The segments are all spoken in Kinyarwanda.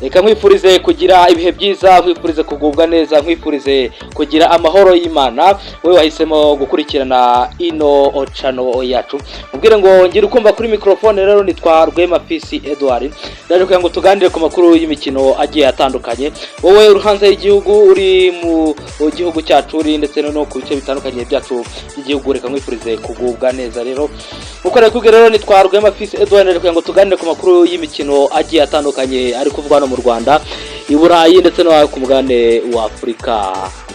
reka nkwifurize kugira ibihe byiza, nkwifurize kugubwa neza, nkwifurize kugira amahoro y'Imana. Wowe wahisemo gukurikirana ino channel yacu, mubwire ngo ngira ukumva kuri microphone. Rero nitwa Rwema PC Edouard, ndaje kugira ngo tuganire ku makuru y'imikino agiye atandukanye. Wowe uruhanze y'igihugu, uri mu gihugu cyacu, uri ndetse no ku bice bitandukanye byacu by'igihugu, reka nkwifurize kugubwa neza. Rero uko rero nitwa Rwema PC Edouard, ndaje kugira ngo tuganire ku makuru y'imikino agiye atandukanye ari kuvugwa mu Rwanda, i Burayi ndetse no ku mugabane wa Afurika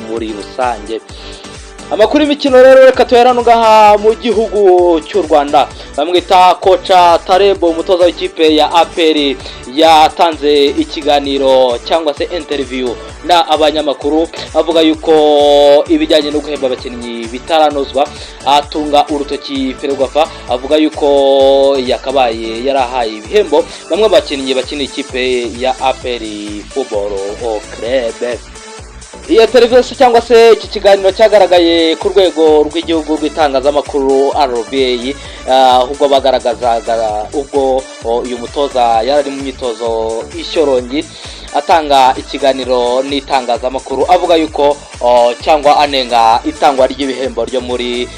muri rusange. Amakuru y'imikino rero reka tuyarano ngaha mu gihugu cy'u Rwanda. Bamwita Kocha Tarebo, umutoza w'ikipe ya APR, yatanze ikiganiro cyangwa se interview na abanyamakuru avuga yuko ibijyanye no guhemba abakinnyi bitaranozwa, atunga urutoki Ferwafa, avuga yuko yakabaye yarahaye ibihembo bamwe bakinnyi bakina ikipe ya APR Football Club. Iyo televiziyo cyangwa se iki kiganiro cyagaragaye ku rwego rw'igihugu rw'itangazamakuru RBA, ahubwo bagaragazaga ubwo uyu mutoza yari mu myitozo ishyorongi, atanga ikiganiro n'itangazamakuru avuga yuko cyangwa anenga itangwa ry'ibihembo ryo muri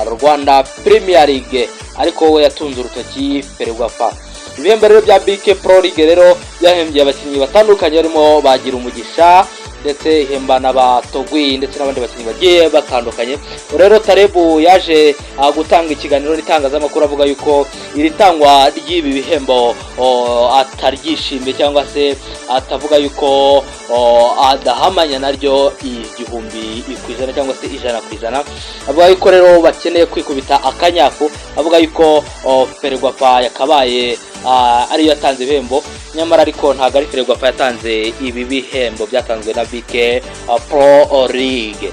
Rwanda Premier League, ariko we yatunze urutoki Ferwafa. Ibihembo rero bya BK Pro League rero yahembye abakinnyi batandukanye barimo bagira umugisha ndetse ihemba n'abatogwi ndetse n'abandi bakinnyi bagiye batandukanye. Rero Tarebu yaje gutanga ikiganiro n'itangazamakuru avuga yuko iri tangwa ry'ibi bihembo ataryishimye cyangwa se atavuga yuko adahamanya naryo igihumbi kw'ijana cyangwa se 100%. Avuga yuko rero bakeneye kwikubita akanyafu, avuga yuko Ferwafa yakabaye ariyo yatanze ibihembo, nyamara ariko ntago ari Ferwafa yatanze ibi bihembo, byatanzwe na BK Pro League.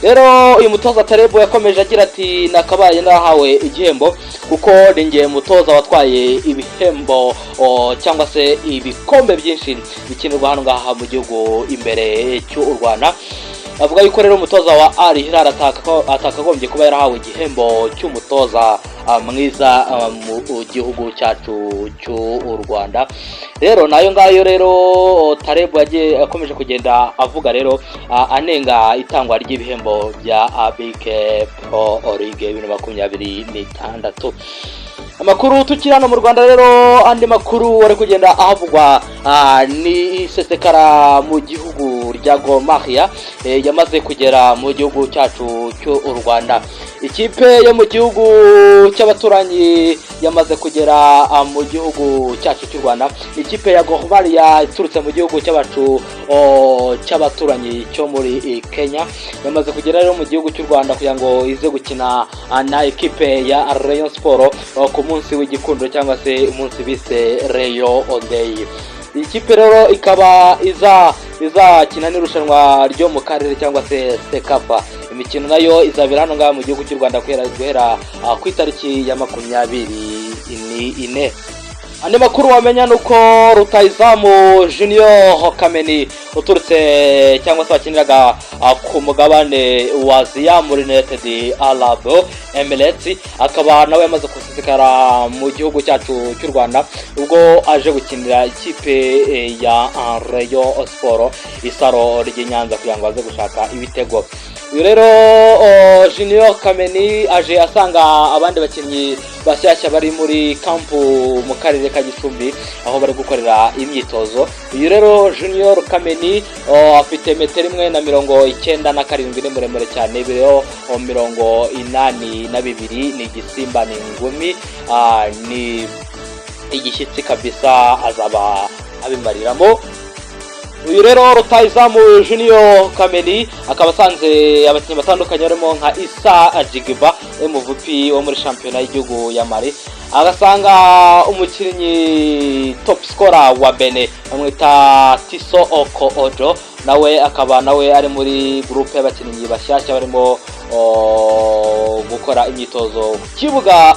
Rero uyu mutoza Tarebo yakomeje agira ati nakabaye nahawe igihembo kuko ningiye mutoza watwaye ibihembo cyangwa se ibikombe byinshi bikinirwa hano ngaha mu gihugu imbere cy'u Rwanda. Avuga yuko rero umutoza wa Al Hilal atakagombye kuba yarahawe igihembo cy'umutoza mwiza mu gihugu cyacu cy'u Rwanda. Rero nayo ngayo rero Tarebo yagiye akomeje kugenda avuga rero anenga itangwa ry'ibihembo bya BK Pro League 2026. Amakuru tukirano mu Rwanda rero, andi makuru wari kugenda ahavugwa ni sesekara mu gihugu rya Gor Mahia yamaze kugera mu gihugu cyacu cy'u Rwanda. Ikipe yo mu gihugu cy'abaturanyi yamaze kugera mu gihugu cyacu cy'u Rwanda. Ikipe ya Gor Mahia iturutse mu gihugu cy'abaturanyi cyo muri Kenya yamaze kugera rero mu gihugu cy'u Rwanda kugira ngo ize gukina na ekipe ya Rayon Sport ku munsi w'igikundo cyangwa se umunsi bise Rayon Day. Ikipe rero ikaba izakina n'irushanwa ryo mu karere cyangwa se Sekafa. Imikino nayo izabera hano ngaha mu gihugu cy'u Rwanda guhera ku itariki ya 24. Andi makuru wamenya nuko Rutahizamu Junior Kameni uturutse cyangwa se wakiniraga ku mugabane wa Ziam United Arab Emirates, akaba nawe yamaze kusesekara mu gihugu cyacu cy'u Rwanda ubwo aje gukinira ikipe ya Rayon Sport isaro ry'Inyanza kugira ngo aze gushaka ibitego. Rero Junior Kameni aje asanga abandi bakinnyi bashyashya bari muri kampu mu karere ka Gicumbi aho bari gukorera imyitozo. Uyu rero Junior Kameni afite 1.97 ni muremure cyane, biro 82 ni igisimba, ni ingumi, ni igishyitsi kabisa, azaba abimariramo. Uyu rero Rutahizamu Junior Kameni akaba asanze abakinnyi batandukanye barimo nka Issa Ajigiba MVP wo muri shampiyona y'igihugu ya Mali, agasanga umukinnyi top scorer wa Benin bamwita Tiso Oko Ojo, nawe akaba ari muri groupe y'abakinnyi bashyashya barimo gukora imyitozo ku kibuga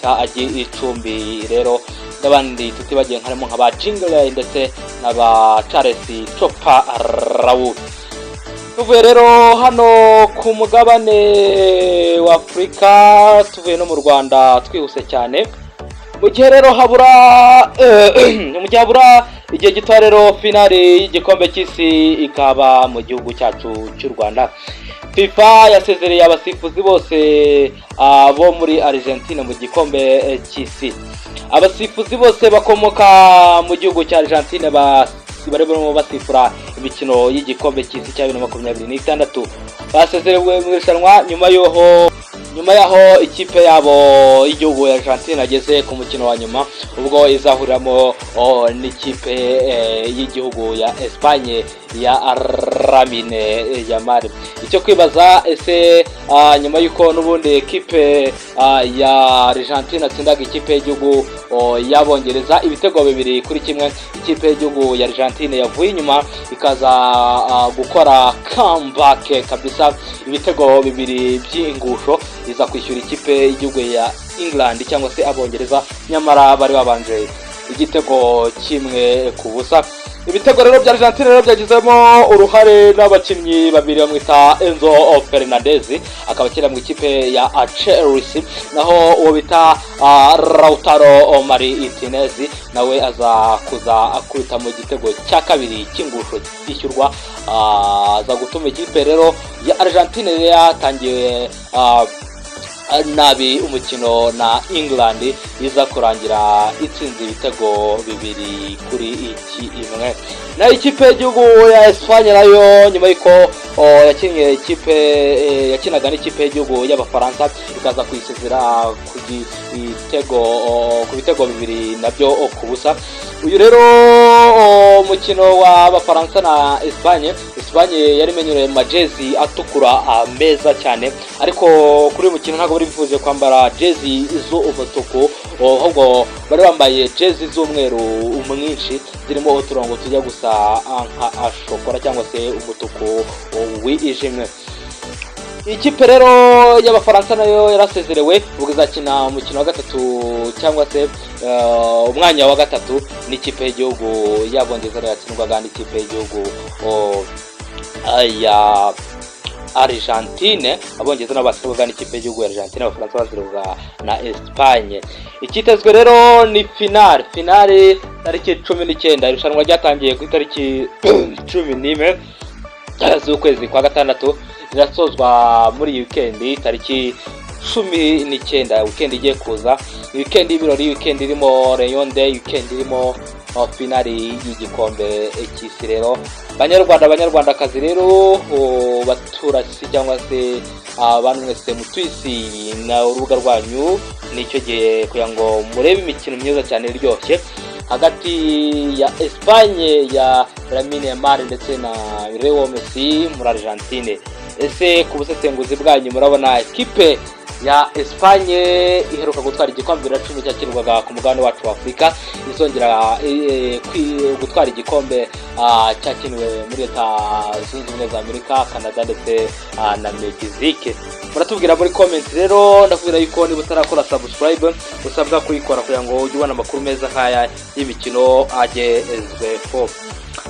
cya Gicumbi. Rero n'abandi tutibagiye harimo nk'aba Jingle ndetse n'aba Charles Chopa Rawu. Tuvuye rero hano ku mugabane wa Afrika, tuvuye no mu Rwanda twihuse cyane. Mu gihe rero habura igihe gito rero finale y'igikombe cy'isi ikaba mu gihugu cyacu cy'u Rwanda. FIFA yasezereye abasifuzi bose bo muri Argentine mu gikombe cy'isi. Abasifuzi bose bakomoka mu gihugu cya Argentine barimo basifura imikino y'igikombe cy'isi cya 2026 basezerewe mu irushanwa nyuma yaho ikipe yabo y'igihugu ya Argentine ageze ku mukino wa nyuma ubwo izahuriramo n'ikipe y'igihugu ya Espagne ya Lamine Yamal. Icyo kwibaza ese nyuma yuko n'ubundi ekipe ya Argentine atsindaga ikipe y'igihugu y'Abongereza ibitego 2-1, ikipe y'igihugu ya Argentine yavuye inyuma ikaza gukora comeback kabisa, ibitego 2 by'ingusho iza kwishyura ikipe y'igihugu ya England cyangwa se Abongereza, nyamara bari babanje igitego 1-0. Ibitego rero bya Argentine rero byagizemo uruhare n'abakinnyi babiri bamwita Enzo Fernandez, akaba akina mu ikipe ya Chelsea, naho uwo bita Lautaro Martinez nawe aza kuza akubita mu gitego cya kabiri cy'ingusho cyishyurwa, aza gutuma ikipe rero ya Argentine yatangiye nabi umukino na England, iza kurangira itsinze ibitego 2-1. Na ikipe y'igihugu ya Espagne nayo nyuma yuko yakinaga n'ikipe y'igihugu y'Abafaransa ikaza kwisezera ku bitego 2 nabyo ku busa. Uyu rero umukino w'Abafaransa na Espagne yari menyereye majezi atukura meza cyane, ariko kuri uyu mukino ntabwo bari bifuze kwambara jezi z'umutuku, ahubwo bari bambaye jezi z'umweru mwinshi zirimo uturongo tujya gusa nka shokora cyangwa se umutuku wijimye. Ikipe rero y'Abafaransa nayo yarasezerewe ubwo izakina umukino wa gatatu cyangwa se umwanya wa gatatu n'ikipe y'igihugu y'Abongereza yatsindwaga n'ikipe y'igihugu ya Argentine. Abongereza n'abasirwaga n'ikipe y'igihugu ya Argentine, Abafaransa basirwaga na Espagne. Ikitezwe rero ni finale tariki 19. Irushanwa ryatangiye ku itariki 11 z'ukwezi kwa gatandatu, rirasozwa muri weekend tariki 19, weekend igiye kuza, weekend y'ibirori, weekend irimo Rayon Day, weekend irimo finale y'igikombe cy'isi. Rero banyarwandakazi rero baturasi cyangwa se abantu mwese mutwisi na urubuga rwanyu, nicyo gihe kugira ngo murebe imikino myiza cyane iryoshye hagati ya Espagne ya Lamine Yamal ndetse na Leo Messi muri Argentine. Ese ku busesenguzi bwanyu murabona ikipe ya Espagne iheruka gutwara igikombe 2010 cyakirwaga ku mugabane wacu wa Afrika izongera gutwara igikombe cyakiniwe muri Leta Zunze Ubumwe za Amerika, Canada ndetse na Mexique? Muratubwira muri comment rero, ndakubwira yuko niba utarakora subscribe usabwa kuyikora kugira ngo ujye ubona amakuru meza nk'aya y'imikino agezweho.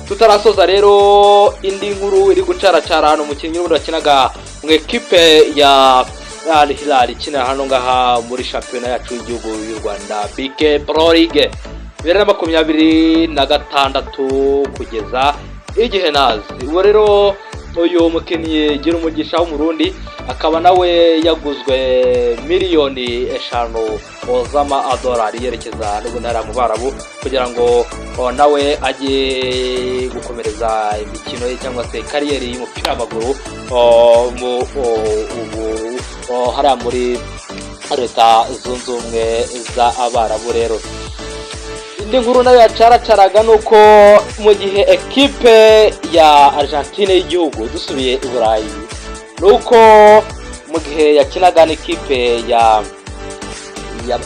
Tutarasoza rero indi nkuru iri gucaracara hano umukinnyi w'urundi wakinaga mu ekipe ya Al Hilal ikina hano ngaha muri shampiyona yacu y'igihugu y'u Rwanda BK Pro League 2026 kugeza igihe nazi. Uwo rero uyu mukinnyi gira umugisha w'umurundi akaba nawe yaguzwe miliyoni 5 z'amadolari yerekeza n'ubuntara mu Barabu kugira ngo nawe ajye gukomereza imikino ye cyangwa se kariyeri y'umupira w'amaguru hariya muri Leta Zunze Ubumwe z'Abarabu. Rero indi nkuru nayo yacaracaraga nuko mu gihe ekipe ya Argentine y'igihugu dusubiye i Burayi, nuko mu gihe yakinaga n'ikipe ya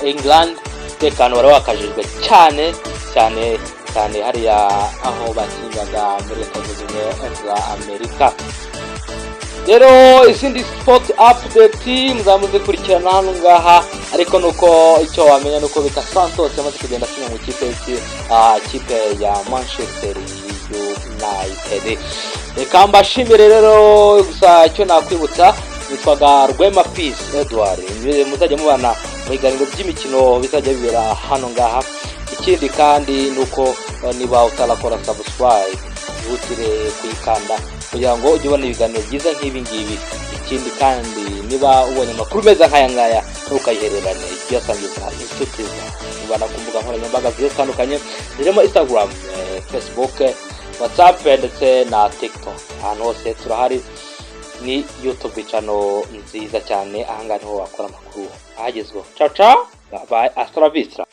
England tekano wari wakajijwe cyane hariya aho bakinyaga muri Leta Zunze Ubumwe za Amerika. Rero izindi sport update muzamuze kurikirana hano ngaha, ariko nuko icyo wamenya nuko bita Santos yamaze kugenda asinya mu kipe ya Manchester United. Reka mbashimire rero, gusa icyo nakwibutsa nitwaga Rwema Peace Edward, muzajya mubana mu biganiro by'imikino bizajya bibera hano ngaha. Ikindi kandi nuko niba utarakora subscribe ihutire kuyikanda kugira ngo ujye ubona ibiganiro byiza nk'ibi ngibi. Ikindi kandi niba ubonye amakuru meza nk'aya ngaya ntukayihererane, uyasangiza inshuti zawe. Ubana ku mbuga nkoranyambaga zitandukanye zirimo Instagram, Facebook, WhatsApp ndetse na TikTok. Ahantu hose turahari. Ni YouTube channel nziza cyane, ahangaha niho wakora amakuru ahagezweho. Ciao ciao, bye bye, hasta la vista.